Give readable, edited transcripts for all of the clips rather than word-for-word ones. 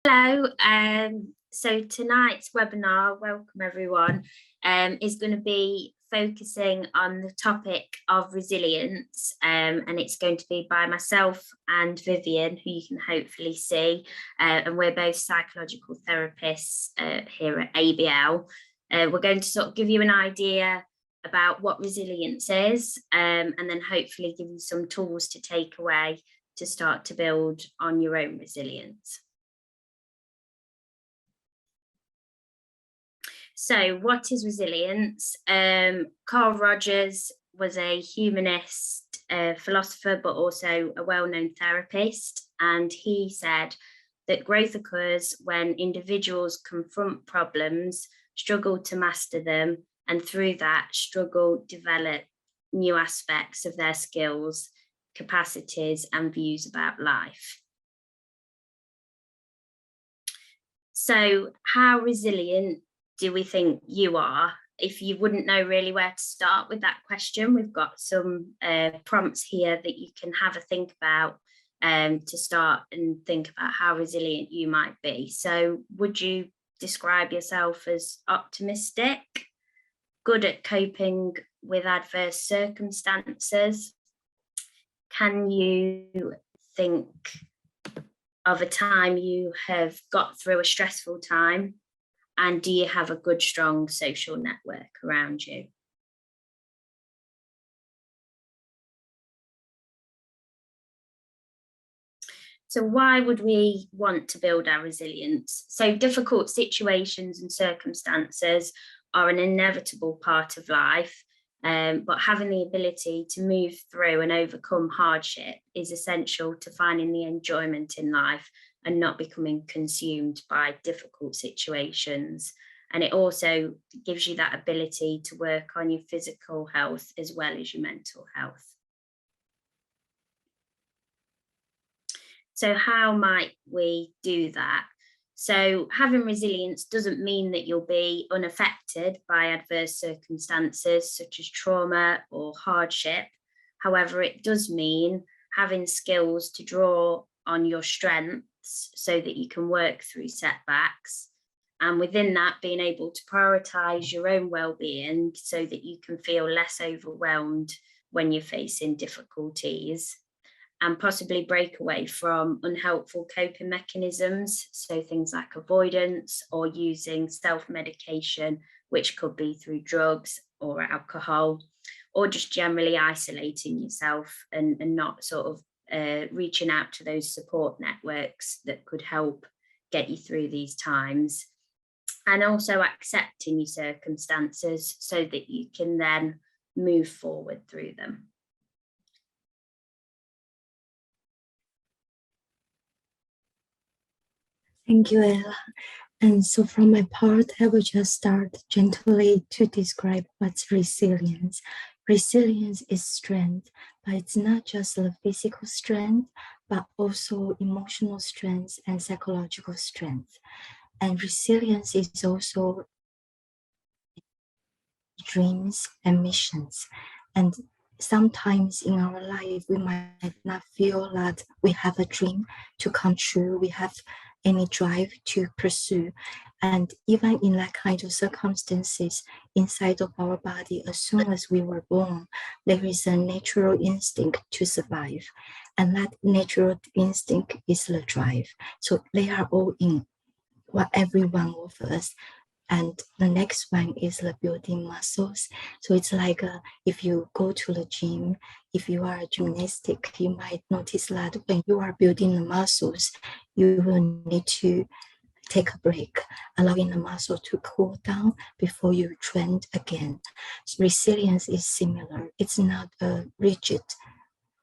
Hello, so tonight's webinar, welcome everyone, is going to be focusing on the topic of resilience, and it's going to be by myself and Vivian, who you can hopefully see, and we're both psychological therapists here at ABL. We're going to sort of give you an idea about what resilience is, and then hopefully give you some tools to take away to start to build on your own resilience. So what is resilience? Carl Rogers was a humanist, philosopher, but also a well-known therapist. And he said that growth occurs when individuals confront problems, struggle to master them, and through that struggle develop new aspects of their skills, capacities, and views about life. So how resilient do we think you are? If you wouldn't know really where to start with that question, we've got some prompts here that you can have a think about to start and think about how resilient you might be. So would you describe yourself as optimistic, good at coping with adverse circumstances? Can you think of a time you have got through a stressful time? And do you have a good, strong social network around you? So why would we want to build our resilience? So difficult situations and circumstances are an inevitable part of life, but having the ability to move through and overcome hardship is essential to finding the enjoyment in life and not becoming consumed by difficult situations. And it also gives you that ability to work on your physical health as well as your mental health. So how might we do that? So having resilience doesn't mean that you'll be unaffected by adverse circumstances such as trauma or hardship. However, it does mean having skills to draw on your strengths so that you can work through setbacks, and within that being able to prioritize your own well-being so that you can feel less overwhelmed when you're facing difficulties, and possibly break away from unhelpful coping mechanisms, so things like avoidance or using self-medication, which could be through drugs or alcohol, or just generally isolating yourself and not sort of reaching out to those support networks that could help get you through these times, and also accepting your circumstances so that you can then move forward through them. Thank you, Ella. And so from my part, I will just start gently to describe what's resilience. Resilience is strength, but it's not just the physical strength, but also emotional strength and psychological strength. And resilience is also dreams and missions. And sometimes in our life, we might not feel that we have a dream to come true, we have any drive to pursue. And even in that kind of circumstances, inside of our body, as soon as we were born, there is a natural instinct to survive. And that natural instinct is the drive. So they are all in every one of us. And the next one is the building muscles. So it's like if you go to the gym, if you are a gymnastic, you might notice that when you are building the muscles, you will need to take a break, allowing the muscle to cool down before you train again. So resilience is similar. It's not a rigid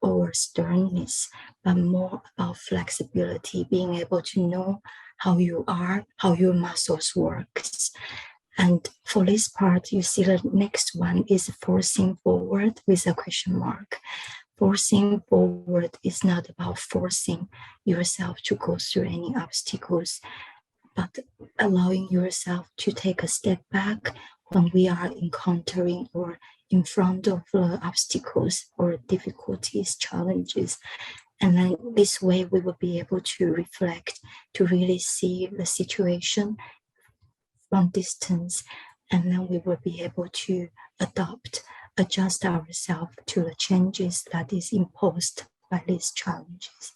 or sternness, but more about flexibility, being able to know how you are, how your muscles works. And for this part, you see the next one is forcing forward with a question mark. Forcing forward is not about forcing yourself to go through any obstacles, but allowing yourself to take a step back when we are encountering or in front of obstacles or difficulties, challenges, And then this way we will be able to reflect, to really see the situation from distance, and then we will be able to adjust ourselves to the changes that is imposed by these challenges.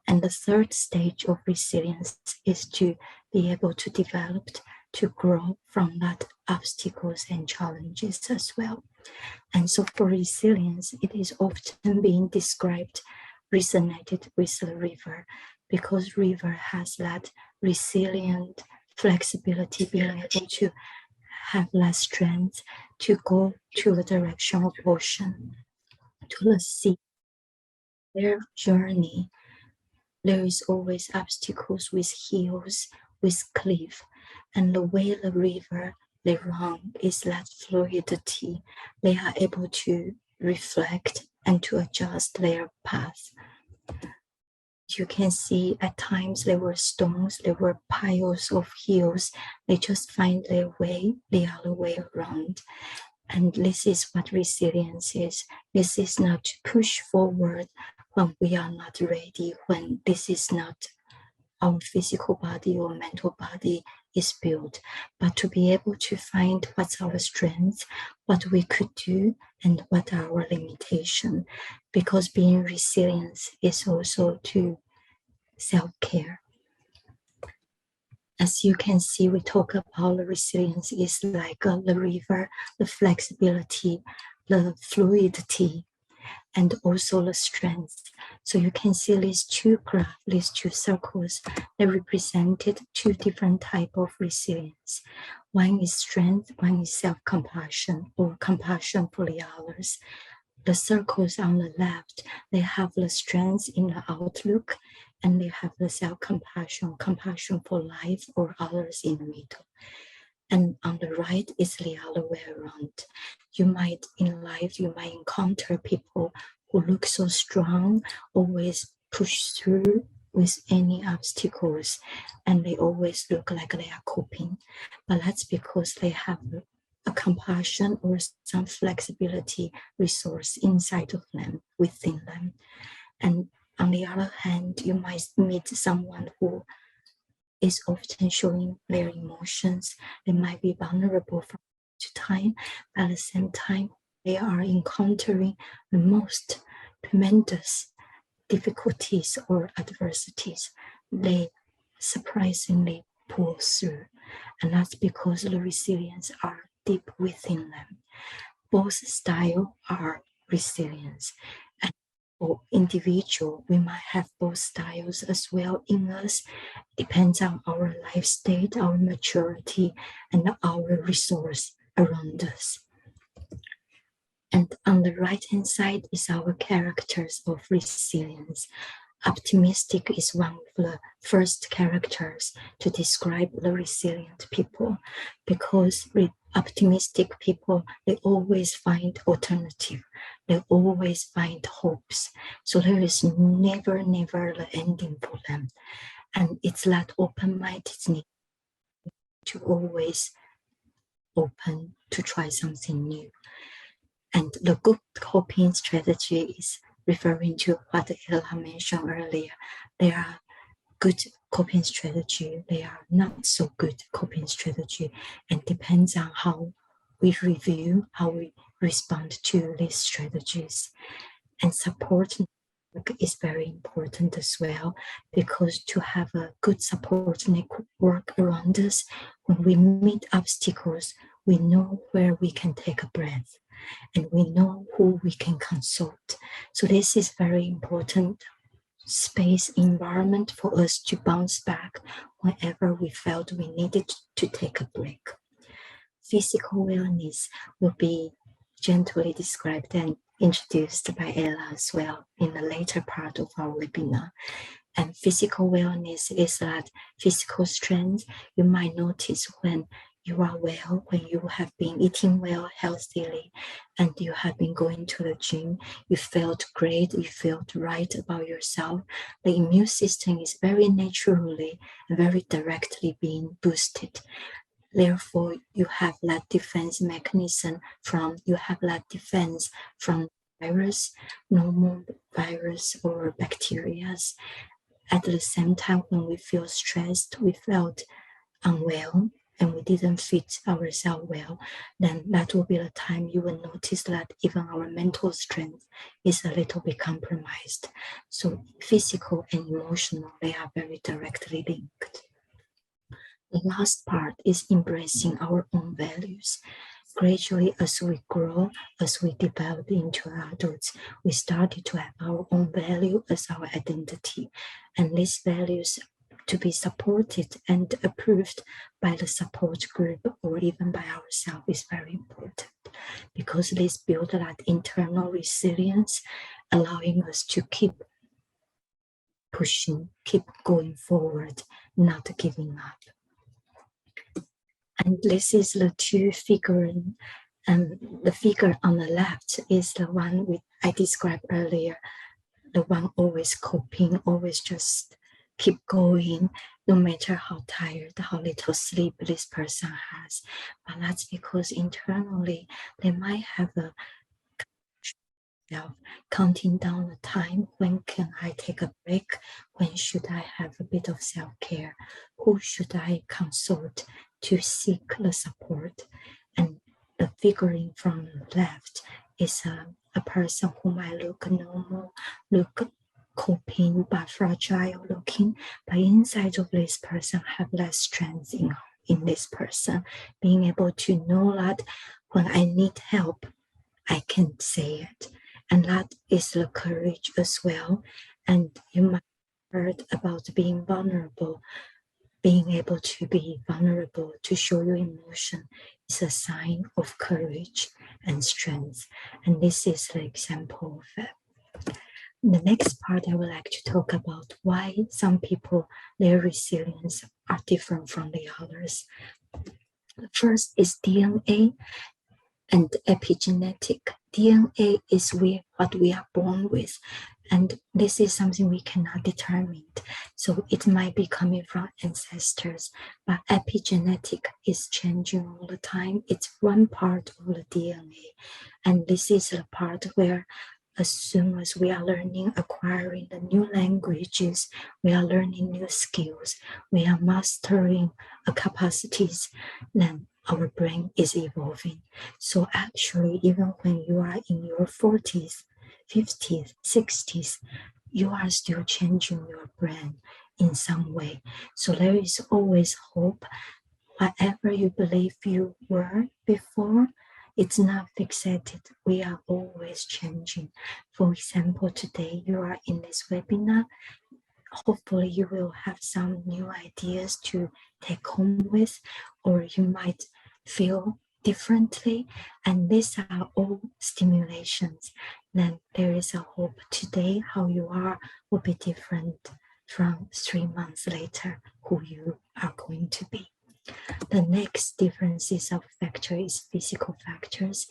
And the third stage of resilience is to be able to develop, to grow from that obstacles and challenges as well. And so for resilience, it is often being described, resonated with the river, because river has that resilient flexibility, being able to have that strength to go to the direction of ocean, to the sea. Their journey, there is always obstacles with hills, with cliff, and the way the river they run is that fluidity. They are able to reflect and to adjust their path. You can see at times there were stones, there were piles of hills. They just find their way the other way around. And this is what resilience is. This is not to push forward when we are not ready, when this is not our physical body or mental body is built, but to be able to find what's our strength, what we could do, and what are our limitations. Because being resilient is also to self-care. As you can see, we talk about the resilience is like the river, the flexibility, the fluidity, and also the strength. So you can see these two graphs, these two circles, they represented two different types of resilience. One is strength, one is self-compassion or compassion for the others. The circles on the left, they have the strength in the outlook, and they have the self-compassion, compassion for life or others in the middle. And on the right is the other way around. You might, in life, you might encounter people who look so strong, always push through with any obstacles, and they always look like they are coping. But that's because they have a compassion or some flexibility resource inside of them, within them. And on the other hand, you might meet someone who is often showing their emotions. They might be vulnerable from time to time, but at the same time, they are encountering the most tremendous difficulties or adversities. They surprisingly pull through, and that's because the resilience are deep within them. Both styles are resilience. And for individual, we might have both styles as well in us. Depends on our life state, our maturity, and our resource around us. And on the right-hand side is our characters of resilience. Optimistic is one of the first characters to describe the resilient people, because optimistic people, they always find alternative. They always find hopes. So there is never the ending for them. And it's that open-mindedness to always open to try something new. And the good coping strategy is referring to what Ella mentioned earlier. There are good coping strategy, there are not so good coping strategy, and depends on how we review, how we respond to these strategies. And support is very important as well, because to have a good support network around us, when we meet obstacles, we know where we can take a breath, and we know who we can consult. So this is very important space environment for us to bounce back whenever we felt we needed to take a break. Physical wellness will be gently described and introduced by Ella as well in the later part of our webinar. And physical wellness is that physical strength. You might notice when you are well, when you have been eating well, healthily, and you have been going to the gym, you felt great, you felt right about yourself. The immune system is very naturally and very directly being boosted. Therefore, you have that defense mechanism from virus, normal virus or bacteria. At the same time, when we feel stressed, we felt unwell, and we didn't fit ourselves well, then that will be the time you will notice that even our mental strength is a little bit compromised. So physical and emotional, they are very directly linked. The last part is embracing our own values. Gradually, as we grow, as we develop into adults, we started to have our own value as our identity. And these values to be supported and approved by the support group or even by ourselves is very important, because this builds that internal resilience, allowing us to keep pushing, keep going forward, not giving up. And this is the two figure, and the figure on the left is the one I described earlier, the one always coping, always just keep going, no matter how tired, how little sleep this person has. But that's because internally they might have a counting down the time. When can I take a break? When should I have a bit of self-care? Who should I consult to seek the support? And the figuring from the left is a person who might look normal, look coping, but fragile looking. But inside of this person have less strength in this person, being able to know that when I need help, I can say it. And that is the courage as well. And you might have heard about being vulnerable. Being able to be vulnerable, to show your emotion, is a sign of courage and strength. And this is the example of it. In the next part, I would like to talk about why some people, their resilience are different from the others. The first is DNA and epigenetic. DNA is what we are born with, and this is something we cannot determine. So it might be coming from ancestors, but epigenetic is changing all the time. It's one part of the DNA, and this is the part where as soon as we are learning, acquiring the new languages, we are learning new skills, we are mastering capacities, then our brain is evolving. So actually, even when you are in your 40s, 50s, 60s, you are still changing your brain in some way. So there is always hope. Whatever you believe you were before, it's not fixated. We are always changing. For example, today you are in this webinar. Hopefully you will have some new ideas to take home with, or you might feel differently. And these are all stimulations. Then there is a hope. Today, how you are will be different from 3 months later, who you are going to be. The next differences of factor is physical factors.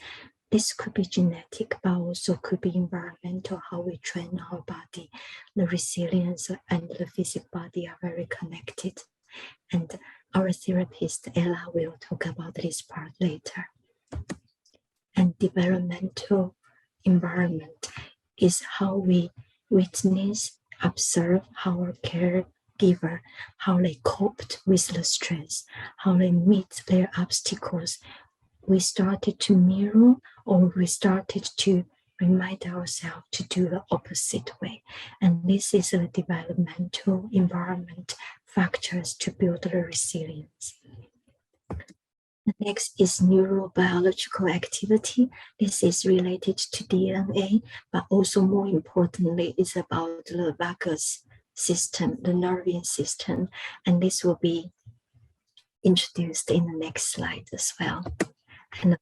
This could be genetic, but also could be environmental, how we train our body. The resilience and the physical body are very connected. And our therapist, Ella, will talk about this part later. And developmental environment is how we witness, observe how our caregiver, how they coped with the stress, how they meet their obstacles. We started to mirror, or we started to remind ourselves to do the opposite way. And this is the developmental environment factors to build the resilience. The next is neurobiological activity. This is related to DNA, but also more importantly, is about the vagus system, the nervous system, and this will be introduced in the next slide as well. And the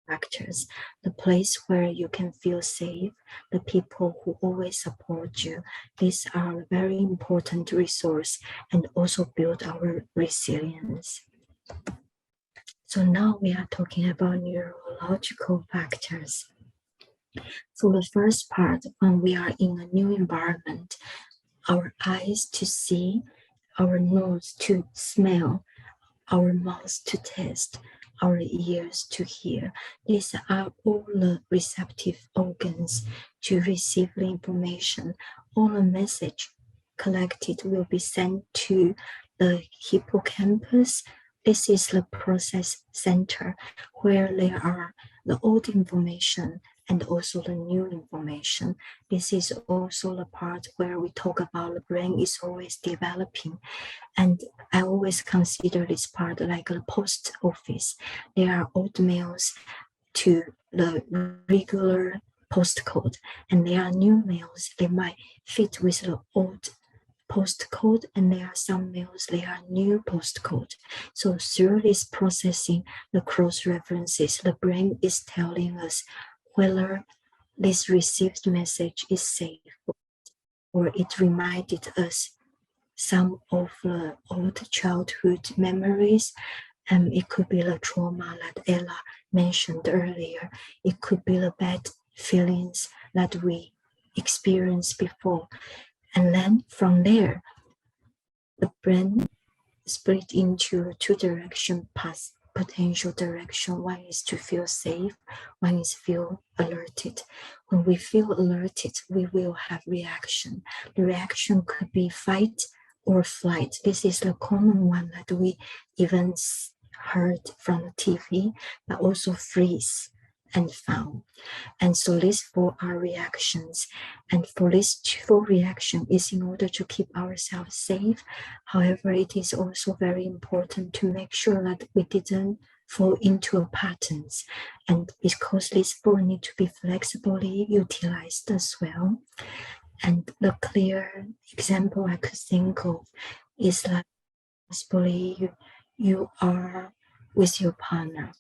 factors, the place where you can feel safe, the people who always support you, these are a very important resource and also build our resilience. So now we are talking about neurological factors. So the first part, when we are in a new environment, our eyes to see, our nose to smell, our mouth to taste, our ears to hear. These are all the receptive organs to receive the information. All the message collected will be sent to the hippocampus. This is the process center where there are the old information and also the new information. This is also the part where we talk about the brain is always developing. And I always consider this part like a post office. There are old mails to the regular postcode, and there are new mails. They might fit with the old postcode, and there are some mails, they are new postcode. So through this processing, the cross references, the brain is telling us whether this received message is safe, or it reminded us some of the old childhood memories. And it could be the trauma that Ella mentioned earlier. It could be the bad feelings that we experienced before. And then from there, the brain split into two direction paths, potential direction. One is to feel safe, one is feel alerted. When we feel alerted, we will have reaction. The reaction could be fight or flight. This is the common one that we even heard from the TV, but also freeze and fawn. And so these four are reactions. And for these four reactions is in order to keep ourselves safe. However, it is also very important to make sure that we didn't fall into patterns. And because these four need to be flexibly utilized as well. And the clear example I could think of is like possibly you are with your partner,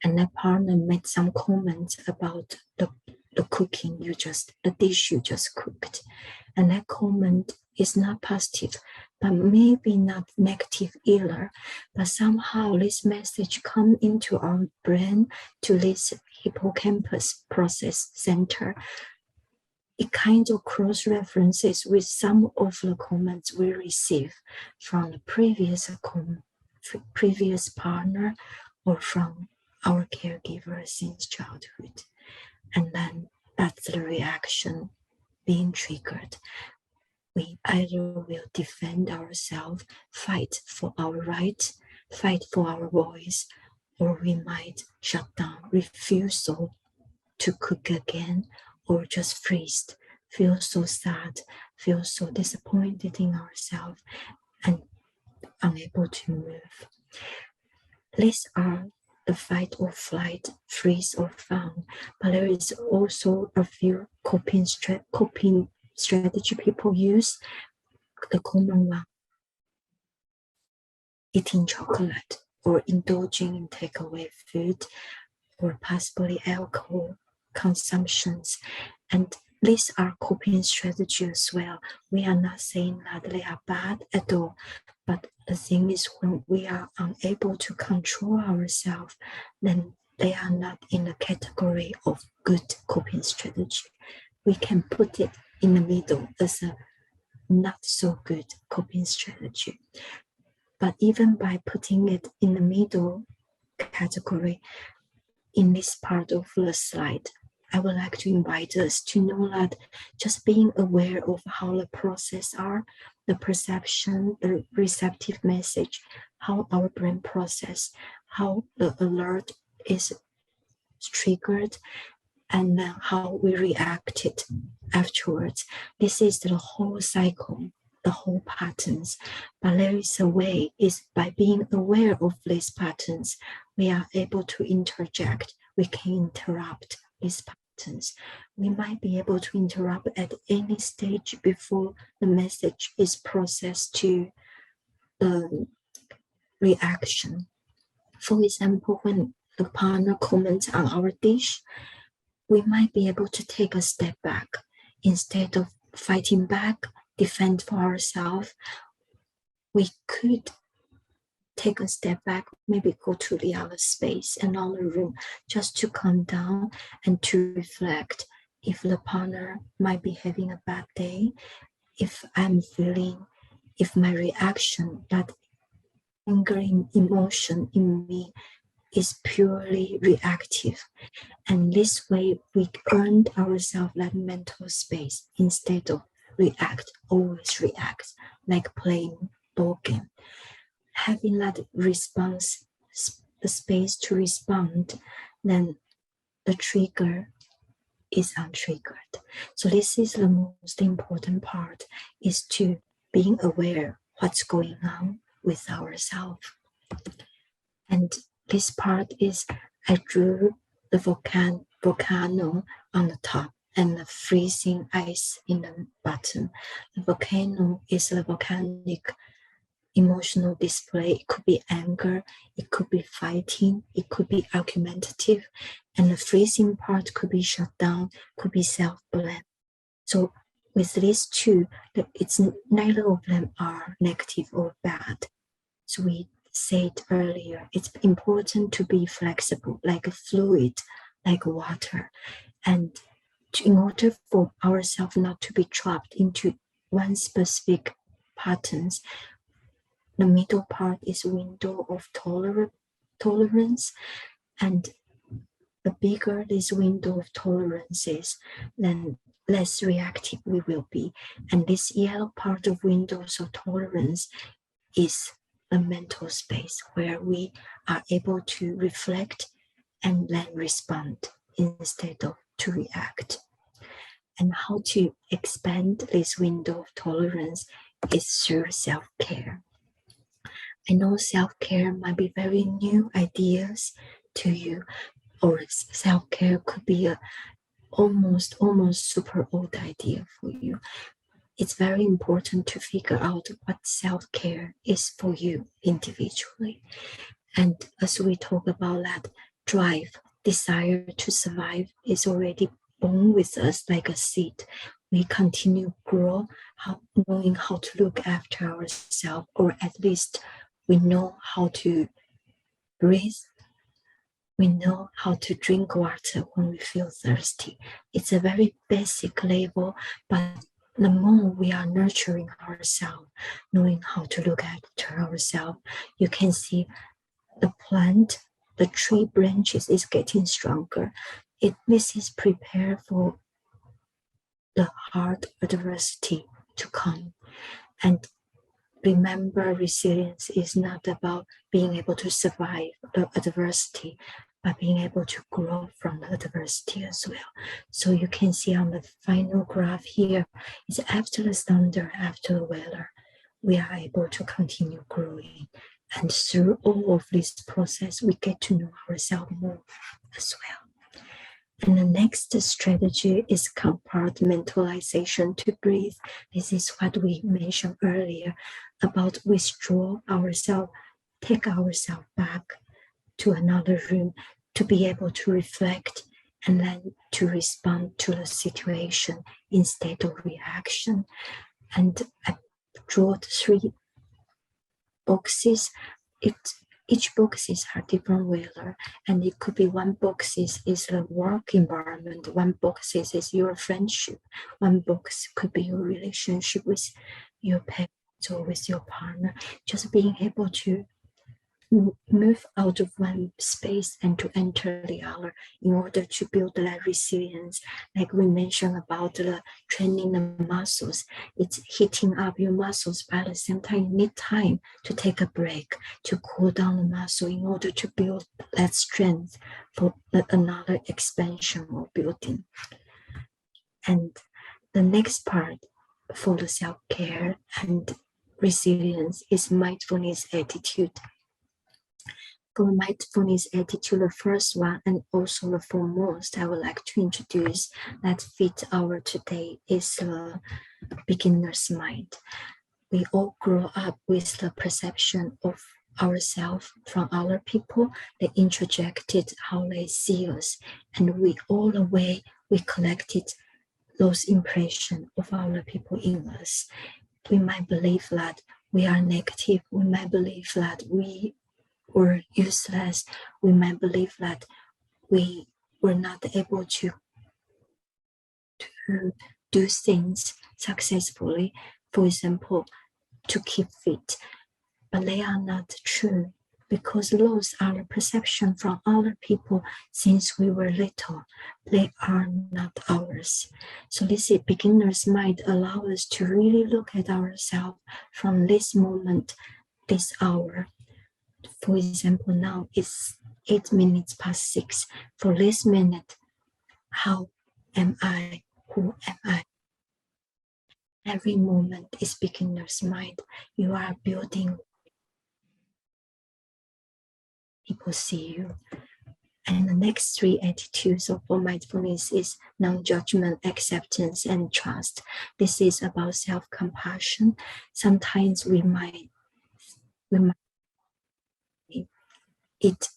and that partner made some comments about the cooking the dish you just cooked. And that comment is not positive, but maybe not negative either. But somehow this message come into our brain to this hippocampus process center. It kind of cross-references with some of the comments we receive from the previous partner or from our caregiver since childhood. And then that's the reaction being triggered. We either will defend ourselves, fight for our rights, fight for our voice, or we might shut down, refusal to cook again, or just freeze, feel so sad, feel so disappointed in ourselves and unable to move. These are the fight or flight, freeze or fawn, but there is also a few coping strategy people use. The common one, eating chocolate or indulging in takeaway food or possibly alcohol consumptions. And these are coping strategies as well. We are not saying that they are bad at all, but the thing is when we are unable to control ourselves, then they are not in the category of good coping strategy. We can put it in the middle as a not so good coping strategy. But even by putting it in the middle category, in this part of the slide, I would like to invite us to know that just being aware of how the process are, the perception, the receptive message, how our brain process, how the alert is triggered, and how we reacted afterwards. This is the whole cycle, the whole patterns. But there is a way, is by being aware of these patterns, we are able to interject, we can interrupt these patterns. We might be able to interrupt at any stage before the message is processed to the reaction. For example, when the partner comments on our dish, we might be able to take a step back. Instead of fighting back, defend for ourselves, we could take a step back, maybe go to the other space, another room, just to calm down and to reflect. If the partner might be having a bad day, if I'm feeling, if my reaction, that angering emotion in me is purely reactive. And this way we earned ourselves that mental space instead of always react, like playing ball game. Having that response, the space to respond, then the trigger is untriggered. So this is the most important part, is to being aware what's going on with ourselves. And this part is, I drew the volcano on the top and the freezing ice in the bottom. The volcano is a volcanic emotional display. It could be anger, it could be fighting, it could be argumentative, and the freezing part could be shut down, could be self-blame. So with these two, it's neither of them are negative or bad. So we said earlier, it's important to be flexible, like a fluid, like water, and in order for ourselves not to be trapped into one specific patterns, the middle part is window of tolerance, and the bigger this window of tolerance is, then less reactive we will be. And this yellow part of windows of tolerance is a mental space where we are able to reflect and then respond instead of to react. And how to expand this window of tolerance is through self-care. I know self-care might be very new ideas to you, or self-care could be a almost super old idea for you. It's very important to figure out what self-care is for you individually. And as we talk about that, drive, desire to survive is already born with us like a seed. We continue grow, knowing how to look after ourselves, or at least we know how to breathe. We know how to drink water when we feel thirsty. It's a very basic level, but the more we are nurturing ourselves, knowing how to look after ourselves, you can see the plant, the tree branches is getting stronger. This is prepared for the hard adversity to come. And remember, resilience is not about being able to survive the adversity, but being able to grow from the adversity as well. So you can see on the final graph here, is after the thunder, after the weather, we are able to continue growing. And through all of this process, we get to know ourselves more as well. And the next strategy is compartmentalization to breathe. This is what we mentioned earlier about withdraw ourselves, take ourselves back to another room to be able to reflect and then to respond to the situation instead of reaction. And I drew 3 boxes. Each boxes are different weather, and it could be one box is the work environment, one box is your friendship, one box could be your relationship with your parents or with your partner. Just being able to move out of one space and to enter the other in order to build that resilience. Like we mentioned about the training the muscles, it's heating up your muscles, but at the same time you need time to take a break, to cool down the muscle in order to build that strength for another expansion or building. And the next part for the self-care and resilience is mindfulness attitude. For mindfulness attitude, the first one and also the foremost I would like to introduce that fit our today is the beginner's mind. We all grow up with the perception of ourselves from other people. They introjected how they see us, and we all the way we collected those impressions of other people in us. We might believe that we are negative. We might believe that we were useless. We might believe that we were not able to do things successfully, for example, to keep fit. But they are not true. because those are a perception from other people since we were little. They are not ours. So this beginner's mind allow us to really look at ourselves from this moment, this hour. For example, now it's 8 minutes past 6. For this minute, how am I? Who am I? Every moment is beginner's mind. You are building. People see you. And the next 3 attitudes of mindfulness is non-judgment, acceptance, and trust. This is about self-compassion. Sometimes we might eat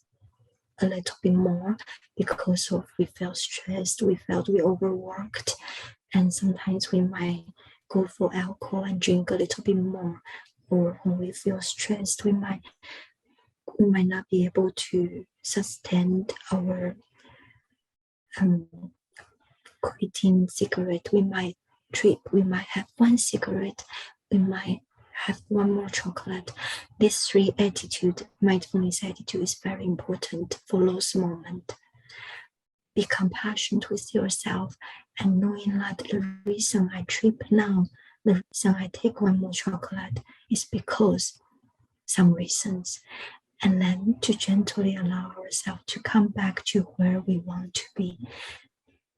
a little bit more because of we felt stressed, we felt we overworked, and sometimes we might go for alcohol and drink a little bit more. Or when we feel stressed, we might not be able to sustain our quitting cigarette. We might trip, we might have 1 cigarette, we might have 1 more chocolate. These 3 attitude, mindfulness attitude, is very important for those moments. Be compassionate with yourself and knowing that the reason I trip now, the reason I take 1 more chocolate is because some reasons. And then to gently allow ourselves to come back to where we want to be.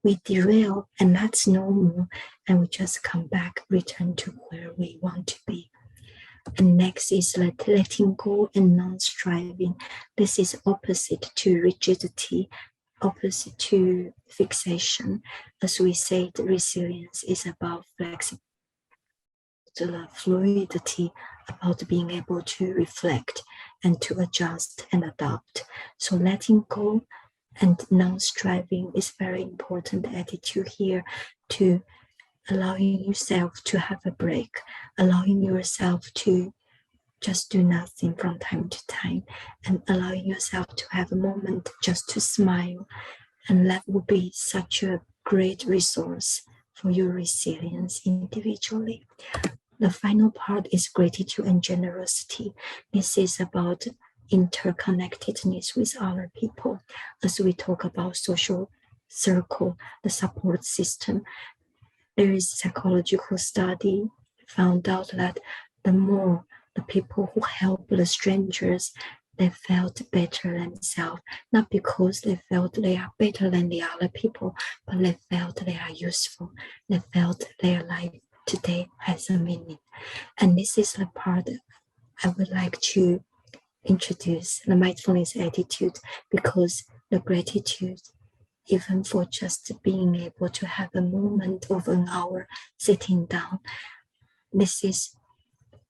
We derail, and that's normal, and we just come back, return to where we want to be. And next is letting go and non-striving. This is opposite to rigidity, opposite to fixation. As we said, resilience is about flexibility, the fluidity, about being able to reflect and to adjust and adapt. So letting go and non-striving is very important attitude here, to allowing yourself to have a break, allowing yourself to just do nothing from time to time, and allowing yourself to have a moment just to smile. And that will be such a great resource for your resilience individually. The final part is gratitude and generosity. This is about interconnectedness with other people. As we talk about social circle, the support system, there is psychological study found out that the more the people who help the strangers, they felt better themselves, not because they felt they are better than the other people, but they felt they are useful. They felt their life today has a meaning. And this is the part I would like to introduce, the mindfulness attitude, because the gratitude, even for just being able to have a moment of an hour sitting down, this is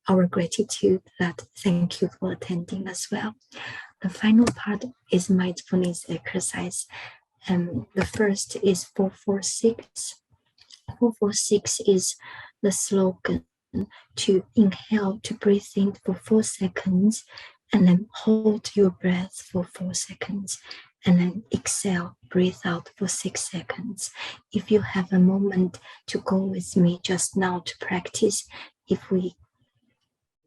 our gratitude, that thank you for attending as well. The final part is mindfulness exercise. The first is 446. 446 is the slogan, to inhale, to breathe in for 4 seconds, and then hold your breath for 4 seconds, and then exhale, breathe out for 6 seconds. If you have a moment to go with me just now to practice, if we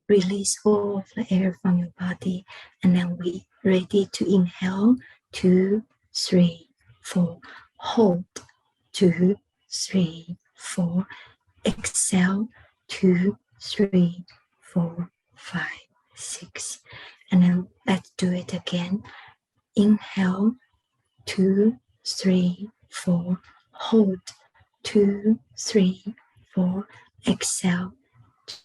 release all of the air from your body, and then we ready to inhale, 2, 3, 4, hold, 2, 3, 4, exhale, 2, 3, 4, 5, 6, and then let's do it again. Inhale, 2, 3, 4, hold, 2, 3, 4, exhale,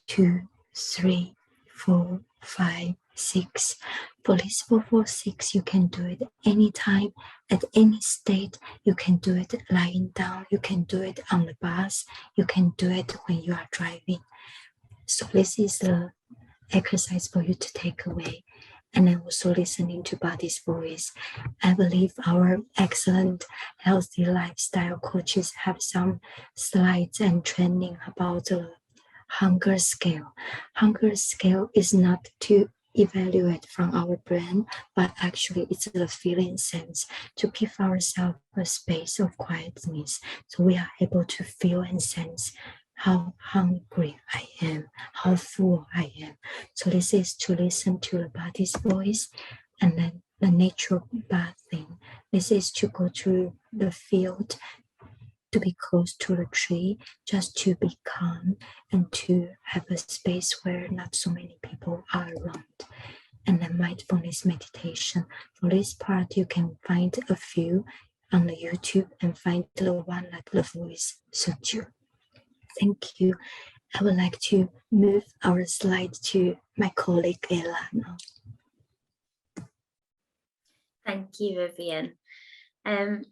2, 3, 4, 5, 6. For this 446, you can do it anytime, at any state. You can do it lying down, you can do it on the bus, you can do it when you are driving. So this is the exercise for you to take away. And then also listening to body's voice. I believe our excellent healthy lifestyle coaches have some slides and training about the hunger scale. Hunger scale is not to evaluate from our brain, but actually it's the feeling sense, to give ourselves a space of quietness, so we are able to feel and sense how hungry I am, how full I am. So this is to listen to the body's voice. And then the natural bathing, this is to go to the field, to be close to the tree, just to be calm and to have a space where not so many people are around. And then mindfulness meditation. For this part, you can find a few on the YouTube and find the one that the voice suits you. Thank you. I would like to move our slide to my colleague Ella now. Thank you, Vivian.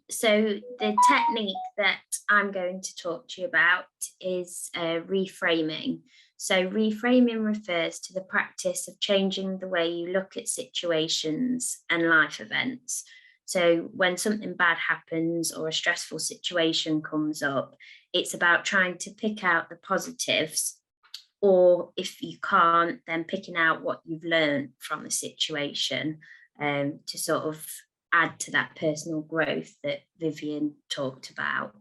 So the technique that I'm going to talk to you about is reframing. So reframing refers to the practice of changing the way you look at situations and life events. So when something bad happens or a stressful situation comes up, it's about trying to pick out the positives, or if you can't, then picking out what you've learned from the situation to sort of add to that personal growth that Vivian talked about.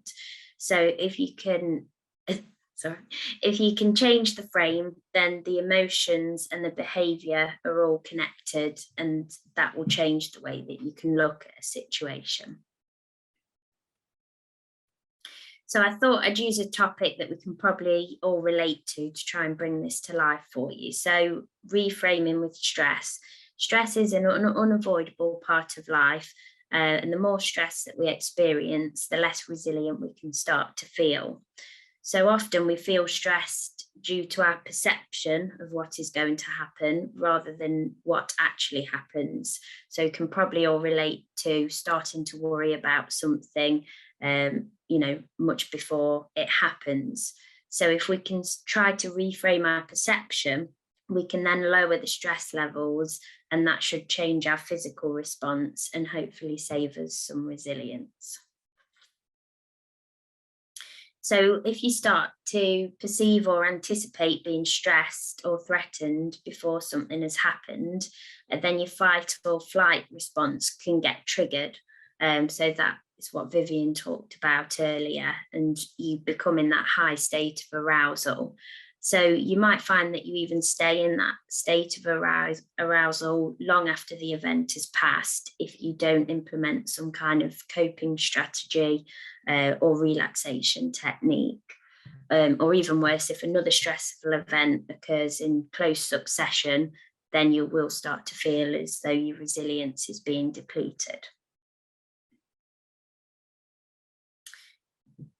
So if you can, if you can change the frame, then the emotions and the behavior are all connected, and that will change the way that you can look at a situation. So I thought I'd use a topic that we can probably all relate to try and bring this to life for you. So reframing with stress. Stress is an unavoidable part of life, and the more stress that we experience, the less resilient we can start to feel. So often we feel stressed due to our perception of what is going to happen rather than what actually happens. So you can probably all relate to starting to worry about something, much before it happens. So if we can try to reframe our perception, we can then lower the stress levels, and that should change our physical response and hopefully save us some resilience. So if you start to perceive or anticipate being stressed or threatened before something has happened, then your fight or flight response can get triggered. So that is what Vivian talked about earlier, and you become in that high state of arousal. So you might find that you even stay in that state of arousal long after the event has passed if you don't implement some kind of coping strategy or relaxation technique. Or even worse, if another stressful event occurs in close succession, then you will start to feel as though your resilience is being depleted.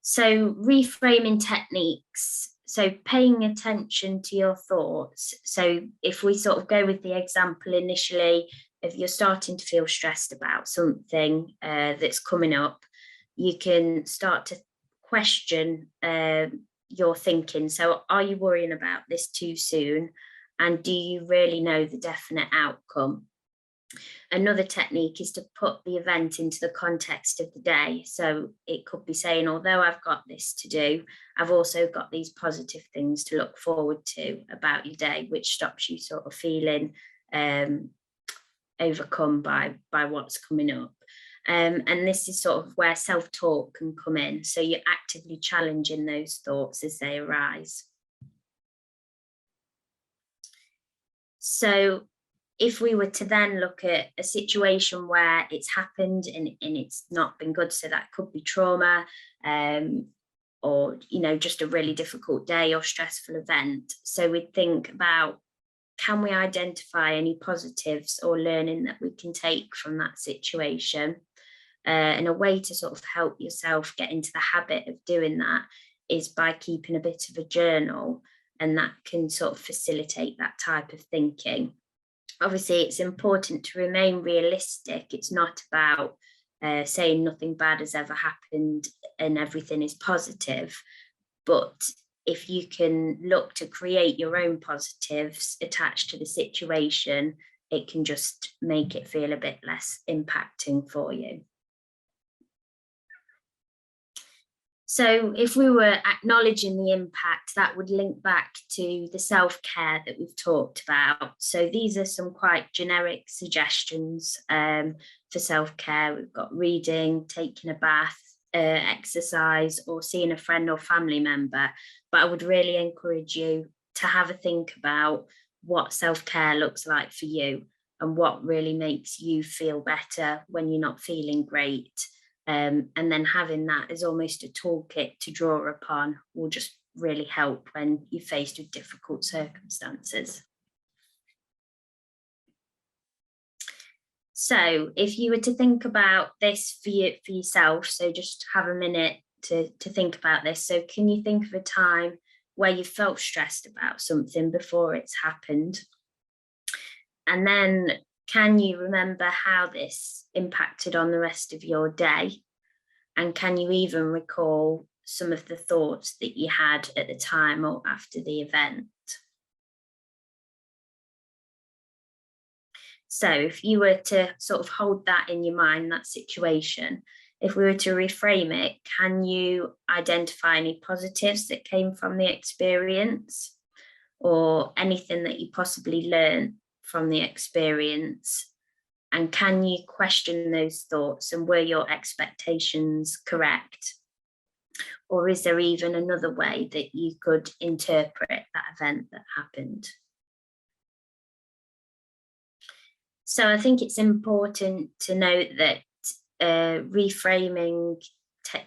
So reframing techniques. So paying attention to your thoughts. So if we sort of go with the example initially, if you're starting to feel stressed about something that's coming up, you can start to question your thinking. So are you worrying about this too soon? And do you really know the definite outcome? Another technique is to put the event into the context of the day. So it could be saying, although I've got this to do, I've also got these positive things to look forward to about your day, which stops you sort of feeling overcome by what's coming up. And this is sort of where self-talk can come in. So you're actively challenging those thoughts as they arise. So if we were to then look at a situation where it's happened and it's not been good, so that could be trauma, or just a really difficult day or stressful event. So we'd think about, can we identify any positives or learning that we can take from that situation? And a way to sort of help yourself get into the habit of doing that is by keeping a bit of a journal, and that can sort of facilitate that type of thinking. Obviously, it's important to remain realistic. It's not about saying nothing bad has ever happened and everything is positive. But if you can look to create your own positives attached to the situation, it can just make it feel a bit less impacting for you. So if we were acknowledging the impact, that would link back to the self-care that we've talked about. So these are some quite generic suggestions for self-care. We've got reading, taking a bath, exercise or seeing a friend or family member, but I would really encourage you to have a think about what self-care looks like for you and what really makes you feel better when you're not feeling great. And then having that as almost a toolkit to draw upon will just really help when you're faced with difficult circumstances. So if you were to think about this for yourself, so just have a minute to think about this. So can you think of a time where you felt stressed about something before it's happened? And then can you remember how this impacted on the rest of your day? And can you even recall some of the thoughts that you had at the time or after the event? So if you were to sort of hold that in your mind, that situation, if we were to reframe it, can you identify any positives that came from the experience or anything that you possibly learned from the experience? And can you question those thoughts and were your expectations correct? Or is there even another way that you could interpret that event that happened? So I think it's important to note that reframing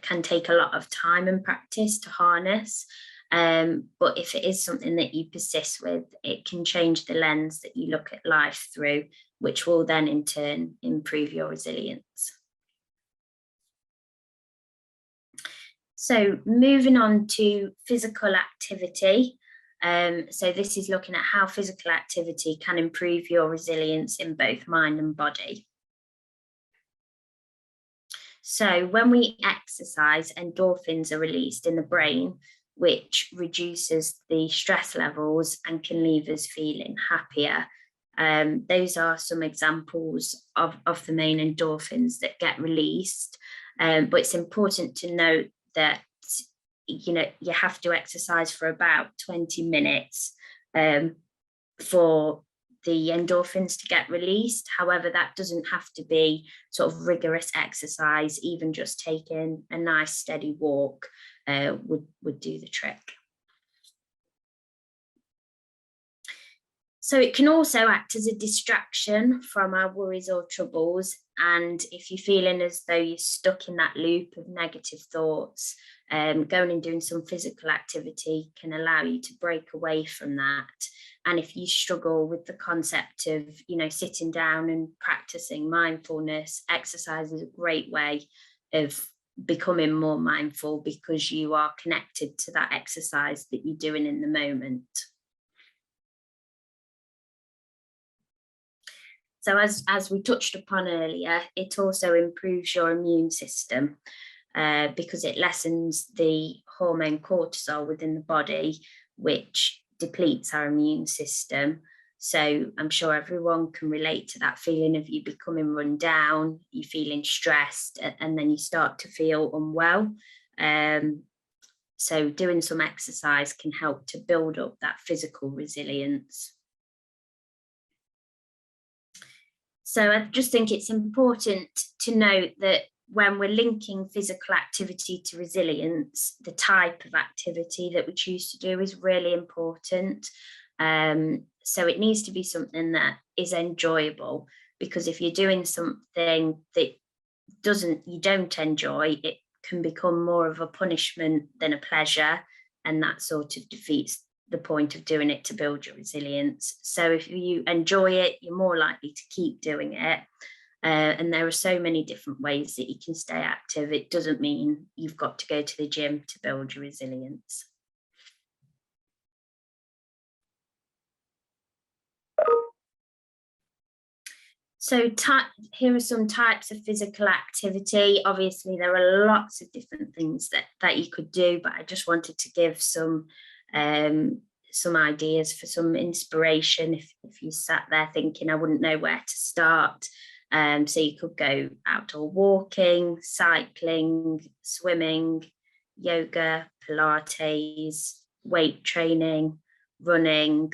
can take a lot of time and practice to harness. But if it is something that you persist with, it can change the lens that you look at life through, which will then in turn improve your resilience. So moving on to physical activity. So this is looking at how physical activity can improve your resilience in both mind and body. So when we exercise, endorphins are released in the brain, which reduces the stress levels and can leave us feeling happier. Those are some examples of the main endorphins that get released. But it's important to note that you have to exercise for about 20 minutes for the endorphins to get released. However, that doesn't have to be sort of rigorous exercise. Even just taking a nice steady walk would do the trick. So it can also act as a distraction from our worries or troubles. And if you're feeling as though you're stuck in that loop of negative thoughts, going and doing some physical activity can allow you to break away from that. And if you struggle with the concept of, sitting down and practicing mindfulness, exercise is a great way of becoming more mindful because you are connected to that exercise that you're doing in the moment. So as we touched upon earlier, it also improves your immune system because it lessens the hormone cortisol within the body, which depletes our immune system. So I'm sure everyone can relate to that feeling of you becoming run down, you feeling stressed, and then you start to feel unwell. So doing some exercise can help to build up that physical resilience. So I just think it's important to note that when we're linking physical activity to resilience, the type of activity that we choose to do is really important. So it needs to be something that is enjoyable, because if you're doing something that you don't enjoy, it can become more of a punishment than a pleasure, and that sort of defeats the point of doing it to build your resilience. So if you enjoy it, you're more likely to keep doing it. And there are so many different ways that you can stay active. It doesn't mean you've got to go to the gym to build your resilience. So here are some types of physical activity. Obviously, there are lots of different things that you could do, but I just wanted to give some ideas for some inspiration if you sat there thinking, I wouldn't know where to start. So you could go outdoor walking, cycling, swimming, yoga, Pilates, weight training, running,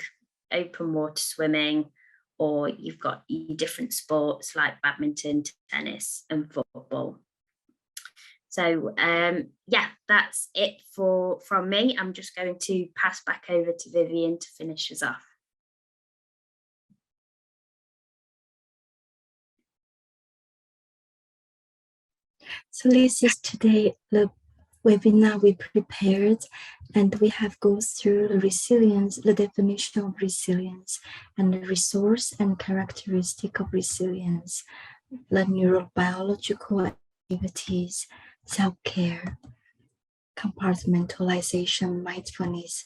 open water swimming, or you've got your different sports like badminton, tennis, and football. So yeah, that's it from me. I'm just going to pass back over to Vivian to finish us off. So this is today the webinar we prepared, and we have gone through the resilience, the definition of resilience, and the resource and characteristic of resilience, the neurobiological activities, self-care, compartmentalization, mindfulness,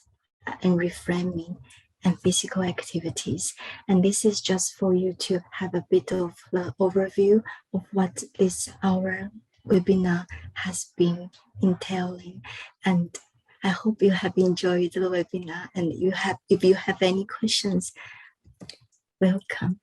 and reframing, and physical activities. And this is just for you to have a bit of the overview of what our webinar has been entailing. And I hope you have enjoyed the webinar, and if you have any questions, welcome.